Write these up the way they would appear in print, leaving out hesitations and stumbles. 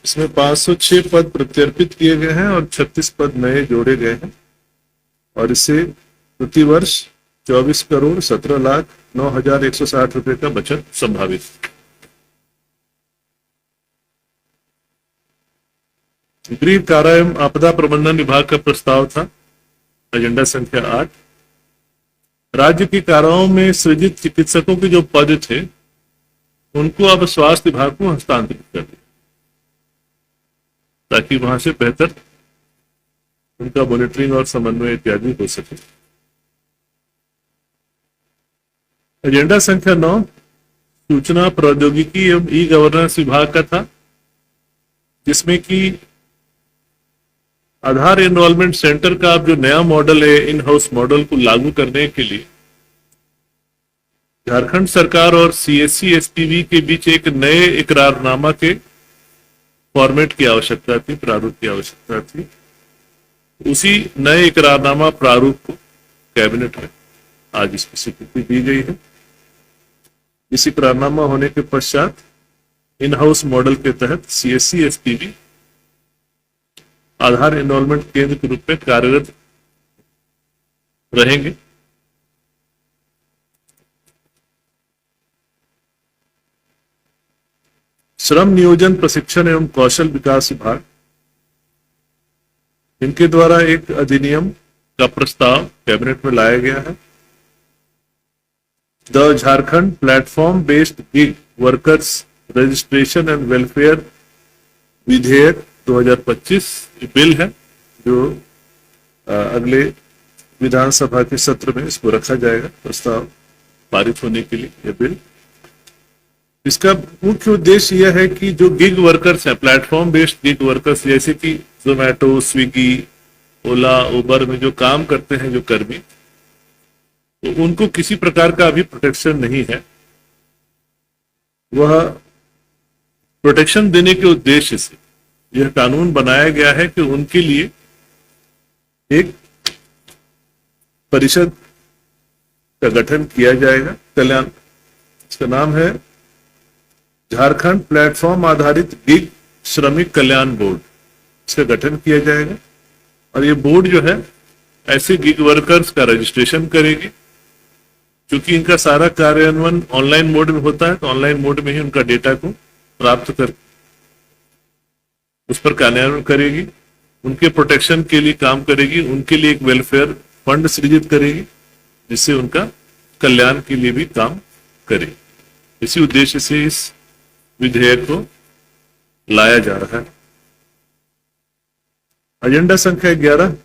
इसमें 506 पद प्रत्यर्पित किए गए हैं और 36 पद नए जोड़े गए हैं और इससे प्रतिवर्ष 24,17,09,160 रुपए का बचत संभावित है। गृह कारा एवं आपदा प्रबंधन विभाग का प्रस्ताव था एजेंडा संख्या 8। राज्य की काराओं में सृजित चिकित्सकों के जो पद थे उनको अब स्वास्थ्य विभाग को हस्तांतरित कर दिया ताकि वहां से बेहतर उनका मॉनिटरिंग और समन्वय इत्यादि हो सके। एजेंडा संख्या 9 सूचना प्रौद्योगिकी एवं ई गवर्नेंस विभाग का था, जिसमें कि आधार एनरोलमेंट सेंटर का अब जो नया मॉडल है इन हाउस मॉडल को लागू करने के लिए झारखंड सरकार और सीएससी एसपीवी के बीच एक नए इकरारनामा के फॉर्मेट की आवश्यकता थी, प्रारूप की आवश्यकता थी। उसी नए इकरारनामा प्रारूप को कैबिनेट में आज इसकी स्वीकृति दी गई है। इस इकरारनामा होने के पश्चात इन हाउस मॉडल के तहत सीएससी एसपीवी आधार एनरोलमेंट केंद्र के रूप में कार्यरत रहेंगे। श्रम नियोजन प्रशिक्षण एवं कौशल विकास विभाग, इनके द्वारा एक अधिनियम का प्रस्ताव कैबिनेट में लाया गया है। The Jharkhand platform based gig workers registration and welfare विधेयक 2025 बिल है जो अगले विधानसभा के सत्र में इसको रखा जाएगा प्रस्ताव पारित होने के लिए। यह बिल, इसका मुख्य उद्देश्य यह है कि जो गिग वर्कर्स हैं, प्लेटफॉर्म बेस्ड गिग वर्कर्स जैसे कि जोमैटो, स्विगी, ओला, उबर में जो काम करते हैं जो कर्मी, तो उनको किसी प्रकार का अभी प्रोटेक्शन नहीं है। वह प्रोटेक्शन देने के उद्देश्य से यह कानून बनाया गया है कि उनके लिए एक परिषद का गठन किया जाएगा कल्याण। इसका नाम है झारखंड प्लेटफॉर्म आधारित गिग श्रमिक कल्याण बोर्ड। इसका गठन किया जाएगा और ये बोर्ड जो है ऐसे गिग वर्कर्स का रजिस्ट्रेशन करेगी। क्योंकि इनका सारा कार्यान्वयन ऑनलाइन मोड में होता है तो ऑनलाइन मोड में ही उनका डेटा को प्राप्त कर उस पर कार्यान्वयन करेगी, उनके प्रोटेक्शन के लिए काम करेगी, उनके लिए एक वेलफेयर फंड सृजित करेगी जिससे उनका कल्याण के लिए भी काम करे। इसी उद्देश्य से इस विधेयक को लाया जा रहा है। एजेंडा संख्या 11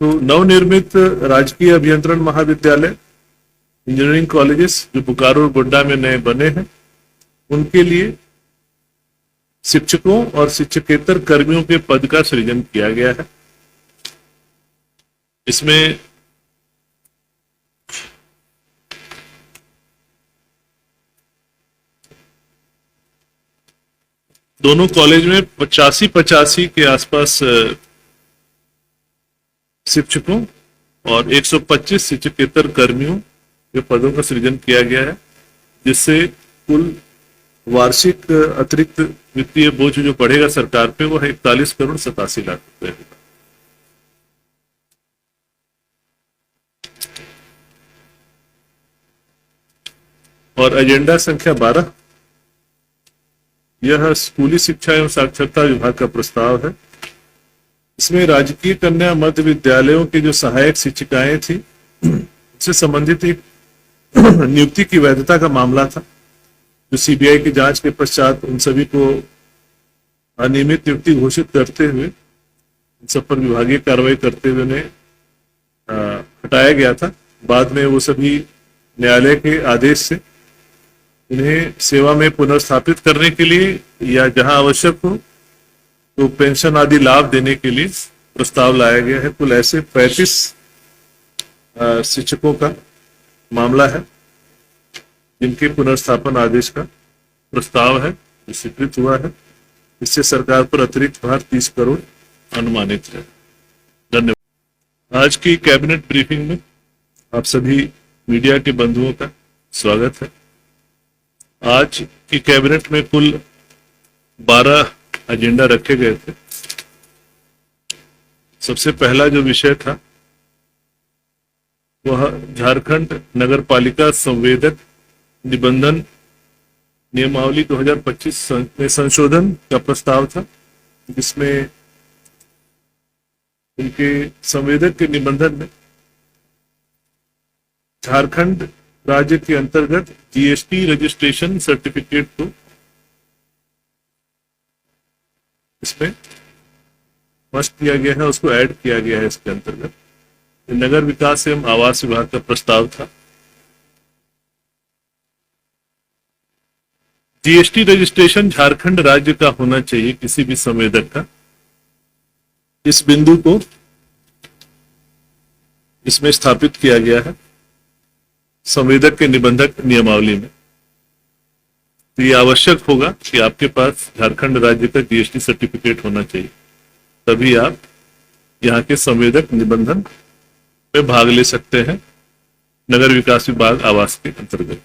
तो नवनिर्मित राजकीय अभियंत्रण महाविद्यालय इंजीनियरिंग कॉलेजेस जो बोकारो और गोड्डा में नए बने हैं उनके लिए शिक्षकों और शिक्षकेतर कर्मियों के पद का सृजन किया गया है। इसमें दोनों कॉलेज में 85 के आसपास शिक्षकों और 125 शिक्षकेतर कर्मियों के पदों का सृजन किया गया है, जिससे कुल वार्षिक अतिरिक्त वित्तीय बोझ जो पड़ेगा सरकार पे वो है 41,87,00,000 रुपए। और एजेंडा संख्या 12 यह स्कूली शिक्षा एवं साक्षरता विभाग का प्रस्ताव है। इसमें राजकीय कन्या मध्य विद्यालयों के जो सहायक शिक्षिकाएं थी उससे संबंधित एक नियुक्ति की वैधता का मामला था, जो सीबीआई की जांच के पश्चात उन सभी को अनियमित नियुक्ति घोषित करते हुए इन सब पर विभागीय कार्रवाई करते हुए उन्हें हटाया गया था। बाद में वो सभी न्यायालय के आदेश से इन्हें सेवा में पुनर्स्थापित करने के लिए या जहां आवश्यक हो तो पेंशन आदि लाभ देने के लिए प्रस्ताव लाया गया है। कुल ऐसे 35 शिक्षकों का मामला है जिनके पुनर्स्थापन आदेश का प्रस्ताव है जो स्वीकृत हुआ है। इससे सरकार पर अतिरिक्त भार 30 करोड़ अनुमानित है। धन्यवाद। आज की कैबिनेट ब्रीफिंग में आप सभी मीडिया के बंधुओं का स्वागत है। आज की कैबिनेट में कुल 12 एजेंडा रखे गए थे। सबसे पहला जो विषय था वह झारखंड नगर पालिका संवेदक निबंधन नियमावली 2025 में संशोधन का प्रस्ताव था, जिसमें उनके संवेदक के निबंधन में झारखंड राज्य के अंतर्गत जीएसटी रजिस्ट्रेशन सर्टिफिकेट को इसमें मस्ट किया गया है, उसको ऐड किया गया है इसके अंतर्गत। नगर विकास एवं आवास विभाग का प्रस्ताव था। जीएसटी रजिस्ट्रेशन झारखंड राज्य का होना चाहिए किसी भी संवेदक का। इस बिंदु को इसमें स्थापित किया गया है संवेदक के निबंधक नियमावली में। तो ये आवश्यक होगा कि आपके पास झारखंड राज्य का जीएसटी सर्टिफिकेट होना चाहिए, तभी आप यहाँ के संवेदक निबंधन में भाग ले सकते हैं नगर विकास विभाग आवास के अंतर्गत।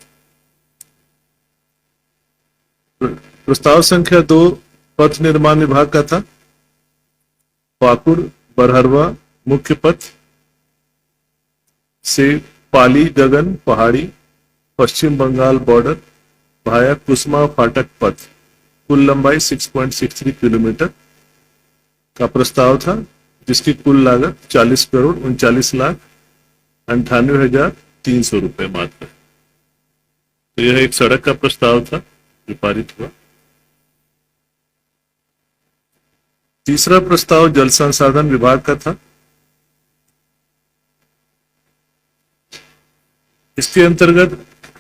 प्रस्ताव संख्या 2 पथ निर्माण विभाग का था। पाकुड़ बरहरवा मुख्य पथ से पाली गगन पहाड़ी पश्चिम बंगाल बॉर्डर भाया कुसमा फाटक पथ कुल लंबाई 6.63 किलोमीटर का प्रस्ताव था, जिसकी कुल लागत 40,39,98,300 रुपए मात्र है। तो यह एक सड़क का प्रस्ताव था जो पारित हुआ। तीसरा प्रस्ताव जल संसाधन विभाग का था। इसके अंतर्गत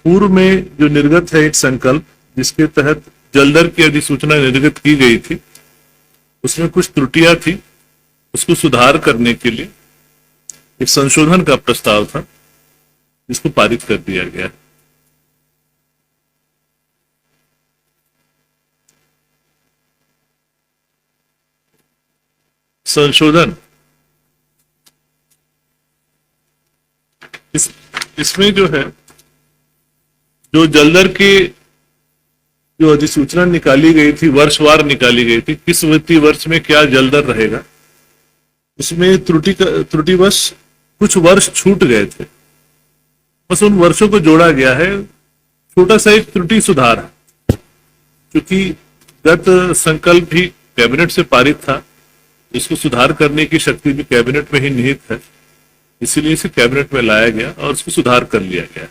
पूर्व में जो निर्गत है एक संकल्प, जिसके तहत जलदर की अधिसूचना निर्गत की गई थी, उसमें कुछ त्रुटियां थी, उसको सुधार करने के लिए एक संशोधन का प्रस्ताव था, जिसको पारित कर दिया गया। संशोधन इसमें जो है, जो जलदर के जो अधिसूचना निकाली गई थी, वर्षवार निकाली गई थी, किस वित्तीय वर्ष में क्या जलदर रहेगा, उसमें त्रुटिवश कुछ वर्ष छूट गए थे। बस उन वर्षों को जोड़ा गया है। छोटा सा एक त्रुटि सुधार है, क्योंकि गत संकल्प भी कैबिनेट से पारित था, इसको सुधार करने की शक्ति भी कैबिनेट में ही निहित है, इसीलिए इसे कैबिनेट में लाया गया और उसको सुधार कर लिया गया।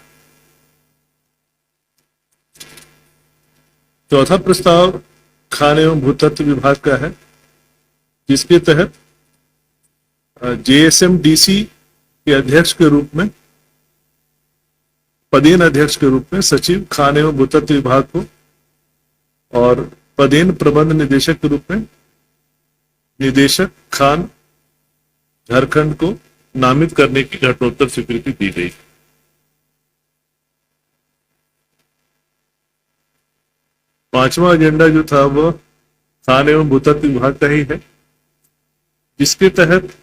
चौथा प्रस्ताव खान एवं भूतत्व विभाग का है, जिसके तहत जेएसएमडीसी के अध्यक्ष के रूप में, पदेन अध्यक्ष के रूप में सचिव खान एवं भूतत्व विभाग को और पदेन प्रबंध निदेशक के रूप में निदेशक खान झारखंड को नामित करने की घटनोत्तर स्वीकृति दी गई। पांचवा एजेंडा जो था वह खान एवं भूतत्व विभाग का ही है, जिसके तहत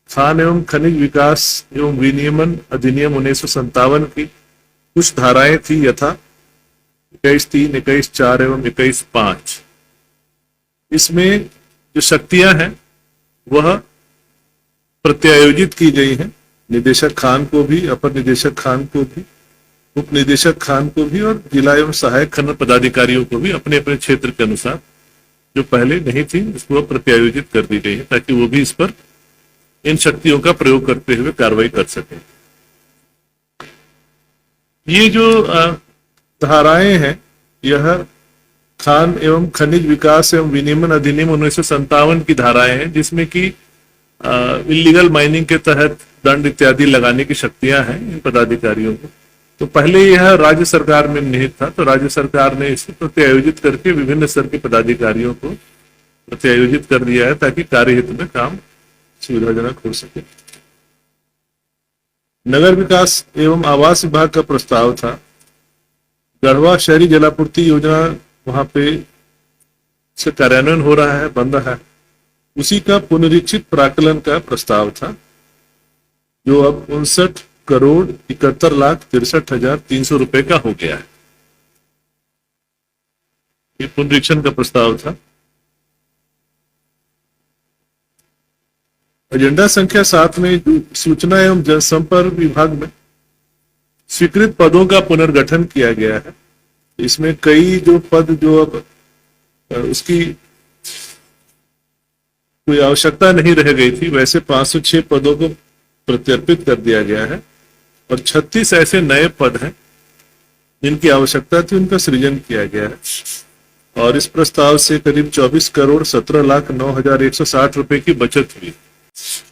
खान एवं खनिज विकास एवं विनियमन अधिनियम 1957 की कुछ धाराएं थी, यथा 21(3), 21(4) एवं 21(5). इसमें जो शक्तियां हैं वह प्रत्यायोजित की गई हैं, निदेशक खान को भी, अपर निदेशक खान को भी, उप निदेशक खान को भी और जिला एवं सहायक खनन पदाधिकारियों को भी अपने अपने क्षेत्र के अनुसार, जो पहले नहीं थी उसको प्रत्यायोजित कर दी गई है, ताकि वो भी इस पर इन शक्तियों का प्रयोग करते हुए कार्रवाई कर सके। ये जो धाराएं हैं, यह खान एवं खनिज विकास एवं विनियमन अधिनियम 1957 की धाराएं हैं, जिसमें कि इलीगल माइनिंग के तहत दंड इत्यादि लगाने की शक्तियां हैं इन पदाधिकारियों को। तो पहले यह राज्य सरकार में निहित था, तो राज्य सरकार ने इसे प्रत्यायोजित करके विभिन्न स्तर के पदाधिकारियों को प्रत्यायोजित कर दिया है, ताकि कार्यहित में काम सुविधाजनक हो सके। नगर विकास एवं आवास विभाग का प्रस्ताव था। गढ़वा शहरी जलापूर्ति योजना वहां पे से कार्यान्वयन हो रहा है, बन रहा है, उसी का पुनरीक्षित प्राकलन का प्रस्ताव था, जो अब 59,71,63,300 रुपए का हो गया है। ये पुनरीक्षण का प्रस्ताव था। एजेंडा संख्या 7 में जो सूचना एवं जनसंपर्क विभाग में स्वीकृत पदों का पुनर्गठन किया गया है। इसमें कई जो पद जो अब उसकी कोई आवश्यकता नहीं रह गई थी, वैसे 506 पदों को प्रत्यर्पित कर दिया गया है और 36 ऐसे नए पद हैं जिनकी आवश्यकता थी, उनका सृजन किया गया है। और इस प्रस्ताव से करीब 24,17,09,160 रुपए की बचत हुई।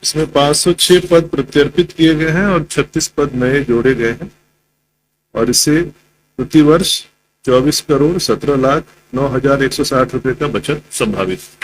इसमें 506 पद प्रत्यर्पित किए गए हैं और 36 पद नए जोड़े गए हैं और इससे प्रतिवर्ष 24,17,09,160 रुपए का बचत संभावित है।